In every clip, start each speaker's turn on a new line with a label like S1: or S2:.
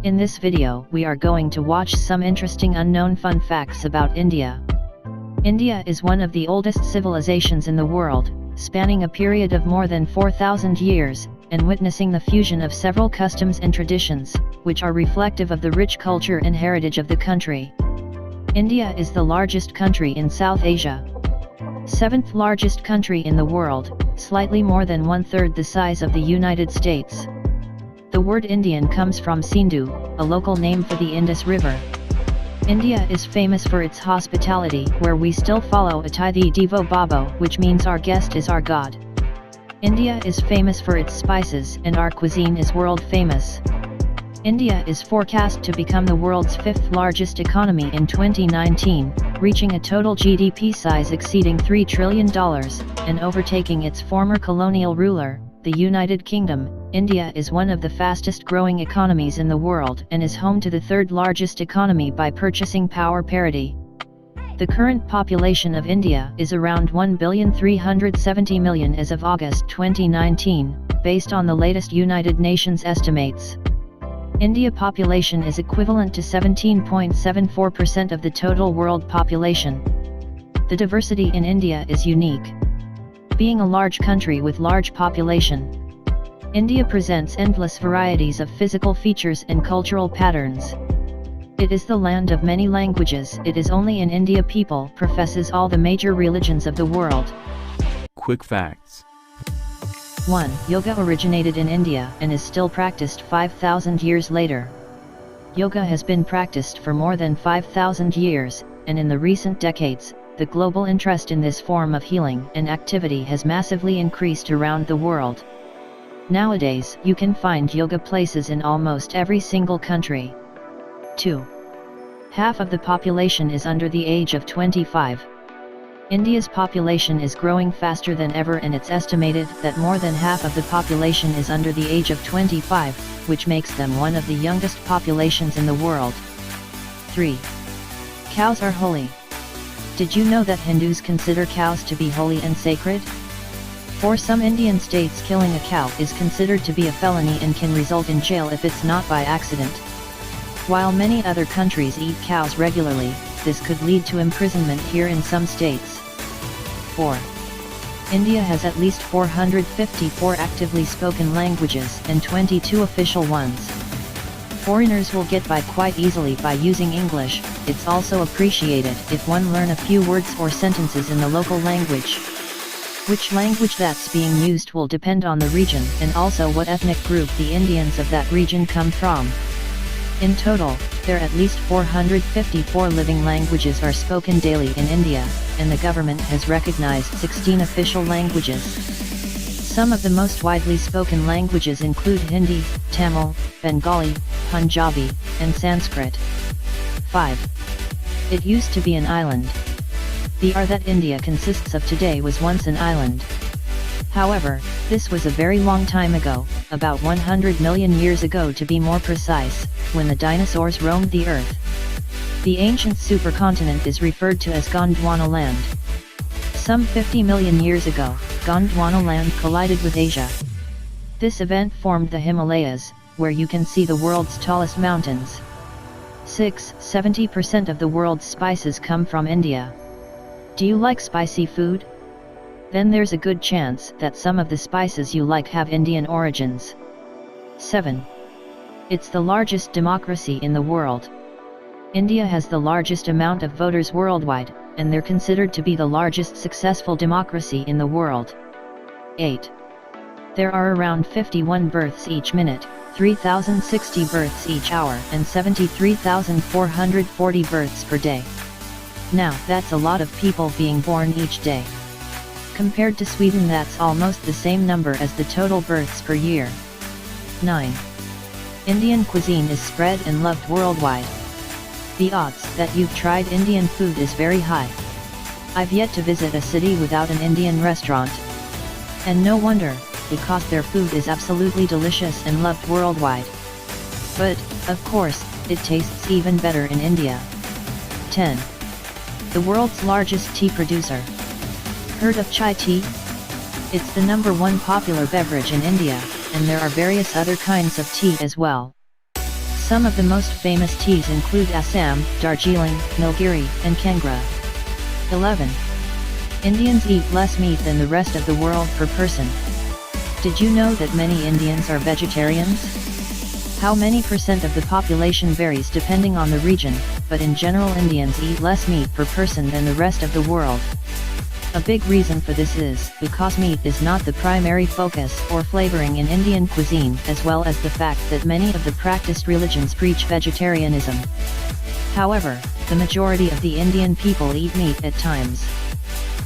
S1: In this video, we are going to watch some interesting unknown fun facts about India. India is one of the oldest civilizations in the world, spanning a period of more than 4,000 years, and witnessing the fusion of several customs and traditions, which are reflective of the rich culture and heritage of the country. India is the largest country in South Asia. 7th largest country in the world, slightly more than 1/3 the size of the United States. The word Indian comes from Sindhu, a local name for the Indus River. India is famous for its hospitality, where we still follow Atithi Devo Bhava, which means our guest is our God. India is famous for its spices, and our cuisine is world famous. India is forecast to become the world's 5th largest economy in 2019, reaching a total GDP size exceeding $3 trillion, and overtaking its former colonial ruler, the United Kingdom. India is one of the fastest growing economies in the world and is home to the 3rd largest economy by purchasing power parity. The current population of India is around 1,370,000,000 as of August 2019, based on the latest United Nations estimates. India population is equivalent to 17.74% of the total world population. The diversity in India is unique. Being a large country with large population, India presents endless varieties of physical features and cultural patterns. It is the land of many languages. It is only in India people professes all the major religions of the world.
S2: Quick facts.
S1: 1. Yoga originated in India and is still practiced 5,000 years later. Yoga has been practiced for more than 5,000 years, and in the recent decades, the global interest in this form of healing and activity has massively increased around the world. Nowadays, you can find yoga places in almost every single country. 2. Half of the population is under the age of 25. India's population is growing faster than ever, and it's estimated that more than half of the population is under the age of 25, which makes them one of the youngest populations in the world. 3. Cows are holy. Did you know that Hindus consider cows to be holy and sacred? For some Indian states, killing a cow is considered to be a felony and can result in jail if it's not by accident. While many other countries eat cows regularly, this could lead to imprisonment here in some states. 4. India has at least 454 actively spoken languages and 22 official ones. Foreigners will get by quite easily by using English. It's also appreciated if one learn a few words or sentences in the local language. Which language that's being used will depend on the region and also what ethnic group the Indians of that region come from. In total, there are at least 454 living languages are spoken daily in India, and the government has recognized 16 official languages. Some of the most widely spoken languages include Hindi, Tamil, Bengali, Punjabi, and Sanskrit. 5. It used to be an island. The R that India consists of today was once an island. However, this was a very long time ago, about 100 million years ago to be more precise, when the dinosaurs roamed the earth. The ancient supercontinent is referred to as Gondwana land. Some 50 million years ago, Gondwana land collided with Asia. This event formed the Himalayas, where you can see the world's tallest mountains. 6. 70% of the world's spices come from India. Do you like spicy food? Then there's a good chance that some of the spices you like have Indian origins. 7. It's the largest democracy in the world. India has the largest amount of voters worldwide, and they're considered to be the largest successful democracy in the world. 8. There are around 51 births each minute, 3,060 births each hour, and 73,440 births per day. Now, that's a lot of people being born each day. Compared to Sweden, that's almost the same number as the total births per year. 9. Indian cuisine is spread and loved worldwide. The odds that you've tried Indian food is very high. I've yet to visit a city without an Indian restaurant. And no wonder, because their food is absolutely delicious and loved worldwide. But, of course, it tastes even better in India. 10. The world's largest tea producer. Heard of chai tea? It's the #1 popular beverage in India, and there are various other kinds of tea as well. Some of the most famous teas include Assam, Darjeeling, Nilgiri, and Kangra. 11. Indians eat less meat than the rest of the world per person. Did you know that many Indians are vegetarians? How many percent of the population varies depending on the region, but in general Indians eat less meat per person than the rest of the world. A big reason for this is because meat is not the primary focus or flavoring in Indian cuisine, as well as the fact that many of the practiced religions preach vegetarianism. However, the majority of the Indian people eat meat at times.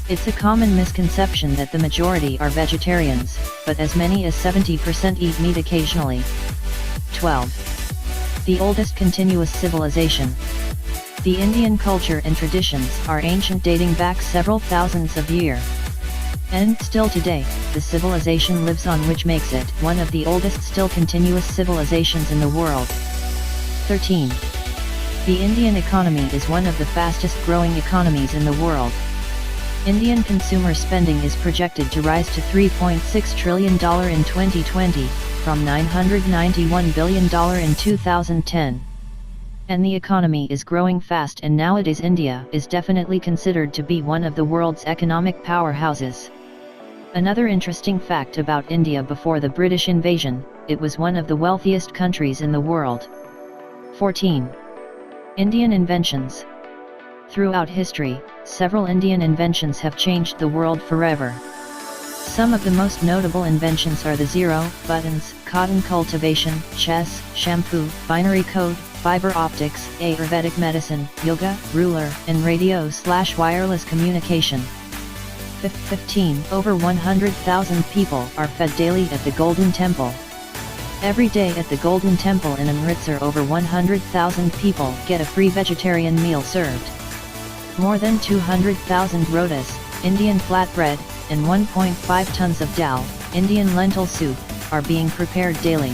S1: It's a common misconception that the majority are vegetarians, but as many as 70% eat meat occasionally. 12. The oldest continuous civilization. The Indian culture and traditions are ancient, dating back several thousands of years. And still today, the civilization lives on, which makes it one of the oldest still continuous civilizations in the world. 13. The Indian economy is one of the fastest growing economies in the world. Indian consumer spending is projected to rise to $3.6 trillion in 2020, from $991 billion in 2010. And the economy is growing fast, and nowadays India is definitely considered to be one of the world's economic powerhouses. Another interesting fact about India: before the British invasion, it was one of the wealthiest countries in the world. 14. Indian inventions. Throughout history, several Indian inventions have changed the world forever. Some of the most notable inventions are the zero, buttons, cotton cultivation, chess, shampoo, binary code, fiber optics, Ayurvedic medicine, yoga, ruler, and radio/wireless communication. 15. Over 100,000 people are fed daily at the Golden Temple. Every day at the Golden Temple in Amritsar, over 100,000 people get a free vegetarian meal served. More than 200,000 rotis, Indian flatbread, and 1.5 tons of dal, Indian lentil soup, are being prepared daily.